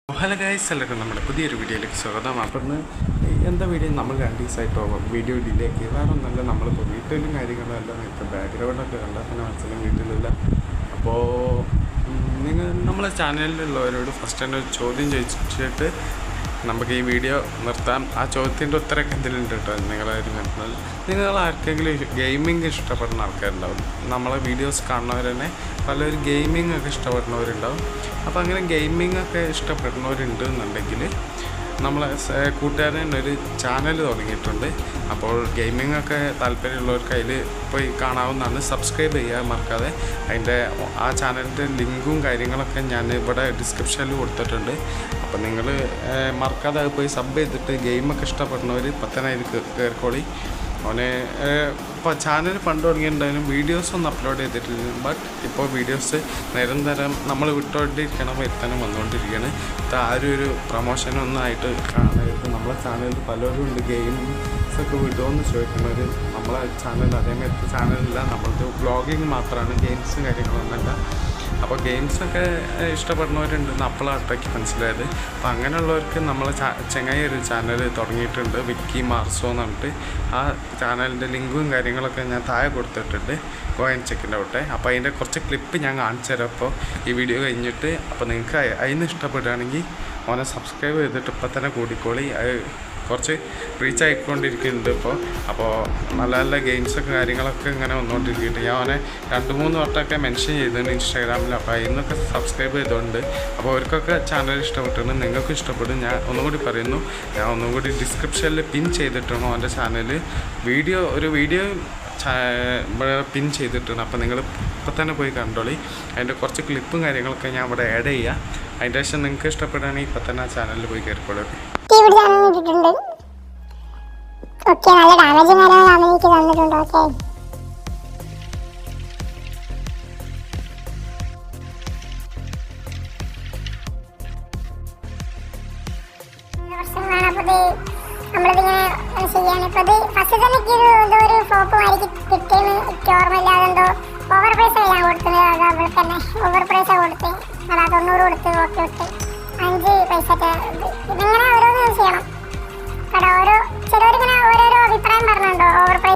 Hello guys, എല്ലാവർക്കും നമ്മുടെ പുതിയൊരു വീഡിയോയിലേക്ക് സ്വാഗതം. അപ്പം എന്താ വീഡിയോ നമ്മൾ 2 ദിവസമായിട്ടോ വീഡിയോ ഡിലേക്ക് വേറെ ഒന്നല്ല. നമ്മളിപ്പോൾ വീട്ടിലും കാര്യങ്ങളെല്ലാം ഇപ്പോൾ ബാക്ക്ഗ്രൗണ്ടൊക്കെ കണ്ടാൽ തന്നെ മനസ്സിലും വീട്ടിലില്ല. അപ്പോൾ നമ്മളെ ചാനലിലുള്ളവരോട് ഫസ്റ്റ് തന്നെ ഒരു ചോദ്യം ചോദിച്ചിട്ട് നമുക്ക് ഈ വീഡിയോ നിർത്താം. ആ ചോദ്യത്തിൻ്റെ ഉത്തരമൊക്കെ എന്തെങ്കിലും ഉണ്ട് കേട്ടോ. നിങ്ങളാരും കണ്ടാൽ നിങ്ങൾ ആർക്കെങ്കിലും ഗെയിമിങ് ഇഷ്ടപ്പെടുന്ന ആൾക്കാരുണ്ടാവും. നമ്മളെ വീഡിയോസ് കാണുന്നവർ തന്നെ പലരും ഗെയിമിംഗ് ഒക്കെ ഇഷ്ടപ്പെടുന്നവരുണ്ടാവും. അപ്പോൾ അങ്ങനെ ഗെയിമിംഗ് ഒക്കെ ഇഷ്ടപ്പെടുന്നവരുണ്ട് എന്നുണ്ടെങ്കിൽ നമ്മളെ കൂട്ടുകാരൻ തന്നെ ഒരു ചാനൽ തുടങ്ങിയിട്ടുണ്ട്. അപ്പോൾ ഗെയിമിംഗ് ഒക്കെ താല്പര്യമുള്ളവർക്ക് അതിൽ പോയി കാണാവുന്നതാണ്. സബ്സ്ക്രൈബ് ചെയ്യാൻ മറക്കാതെ. അതിൻ്റെ ആ ചാനലിൻ്റെ ലിങ്കും കാര്യങ്ങളൊക്കെ ഞാൻ ഇവിടെ ഡിസ്ക്രിപ്ഷനിൽ കൊടുത്തിട്ടുണ്ട്. അപ്പോൾ നിങ്ങൾ മറക്കാതെ അത് പോയി സബ് ചെയ്തിട്ട് ഗെയിമൊക്കെ ഇഷ്ടപ്പെടുന്നവർ ഇപ്പം തന്നെ അതിൽ കയറിക്കോളി. അവനെ ഇപ്പോൾ ചാനൽ പണ്ട് തുടങ്ങിയിട്ടുണ്ടായാലും വീഡിയോസൊന്നും അപ്ലോഡ് ചെയ്തിട്ടില്ല. ബട്ട് ഇപ്പോൾ വീഡിയോസ് നിരന്തരം നമ്മൾ വിട്ടുകൊണ്ടിരിക്കണം, വരുത്താനും വന്നുകൊണ്ടിരിക്കുകയാണ്. ഇത് ആരും ഒരു പ്രൊമോഷനൊന്നും ആയിട്ട് കാണരുത്. നമ്മളെ ചാനലിൽ പലരും ഉണ്ട് ഗെയിംസൊക്കെ വിടുമെന്ന് ചോദിക്കുന്നവർ. നമ്മളെ ചാനൽ അതേമാതിരി ചാനലില്ല. നമ്മളത് വ്ളോഗിങ് മാത്രമാണ്, ഗെയിംസും കാര്യങ്ങളൊന്നുമല്ല. അപ്പോൾ ഗെയിംസൊക്കെ ഇഷ്ടപ്പെടുന്നവരുണ്ടെന്ന് അപ്പോഴാട്ടേക്ക് മനസ്സിലായത്. അപ്പോൾ അങ്ങനെയുള്ളവർക്ക് നമ്മളെ ചെങ്ങായി ഒരു ചാനൽ തുടങ്ങിയിട്ടുണ്ട്, വിക്കി മാർസോ എന്ന് പറഞ്ഞിട്ട്. ആ ചാനലിൻ്റെ ലിങ്കും കാര്യങ്ങളൊക്കെ ഞാൻ താഴെ കൊടുത്തിട്ടുണ്ട്, go and check it out. അപ്പോൾ അതിൻ്റെ കുറച്ച് ക്ലിപ്പ് ഞാൻ കാണിച്ചു തരാം അപ്പോൾ ഈ വീഡിയോ കഴിഞ്ഞിട്ട്. അപ്പോൾ നിങ്ങൾക്ക് അതിന് ഇഷ്ടപ്പെടുകയാണെങ്കിൽ ഓനെ സബ്സ്ക്രൈബ് ചെയ്തിട്ട് ഇപ്പം തന്നെ കൂടിക്കോളി. അത് കുറച്ച് റീച്ച് ആയിക്കൊണ്ടിരിക്കുന്നുണ്ട് അപ്പോൾ നല്ല നല്ല ഗെയിംസൊക്കെ കാര്യങ്ങളൊക്കെ ഇങ്ങനെ വന്നുകൊണ്ടിരിക്കുന്നുണ്ട്. ഞാൻ അവനെ 2-3 വട്ടമൊക്കെ മെൻഷൻ ചെയ്തിട്ടുണ്ട് ഇൻസ്റ്റാഗ്രാമിൽ. അപ്പോൾ അതിനൊക്കെ സബ്സ്ക്രൈബ് ചെയ്തുകൊണ്ട് അപ്പോൾ അവർക്കൊക്കെ ചാനൽ ഇഷ്ടപ്പെട്ടിട്ടുണ്ട്. നിങ്ങൾക്കും ഇഷ്ടപ്പെടും. ഞാൻ ഒന്നുകൂടി പറയുന്നു, ഞാൻ ഒന്നുകൂടി ഡിസ്ക്രിപ്ഷനിൽ പിൻ ചെയ്തിട്ടാണ് അവൻ്റെ ചാനൽ ഒരു വീഡിയോ പിൻ ചെയ്തിട്ടുണ്ട്. അപ്പോൾ നിങ്ങൾ ഇപ്പം തന്നെ പോയി കണ്ടോളി. അതിൻ്റെ കുറച്ച് ക്ലിപ്പും കാര്യങ്ങളൊക്കെ ഞാൻ ഇവിടെ ആഡ് ചെയ്യാം. അതിൻ്റെ ശേഷം നിങ്ങൾക്ക് ഇഷ്ടപ്പെടുകയാണെങ്കിൽ ഇപ്പം തന്നെ ആ ചാനലിൽ പോയി കയറിക്കോളൂ. ഓക്കെ, നല്ല ഡാമേജും കാര്യങ്ങളും എനിക്ക് തന്നിട്ടുണ്ട്. ഓക്കെ, നമ്മളിതിങ്ങനെ ചെയ്യാണ്. ഇപ്പൊ ഇത് ഫസ്റ്റ് തന്നെ എന്തോ ഒരു ഫ്ലോപ്പ് മാതിരി കിട്ടിയെന്ന് എനിക്ക് ഓർമ്മയില്ലാതെ എന്തോ ഓവർ പ്രൈസ് ഞാൻ കൊടുത്തത്. അത് അവൾക്ക് തന്നെ ഓവർ പ്രൈസാണ് കൊടുത്ത്. അല്ല, 90 കൊടുത്ത്. ഓക്കെ വിട്ട് 5 പൈസ ഇതിങ്ങനെ ഓരോന്ന് ചെയ്യണം. ഓരോ ചിലവരിങ്ങനെ ഓരോരോ അഭിപ്രായം പറഞ്ഞുണ്ടോ ഓവർ പ്രൈസ്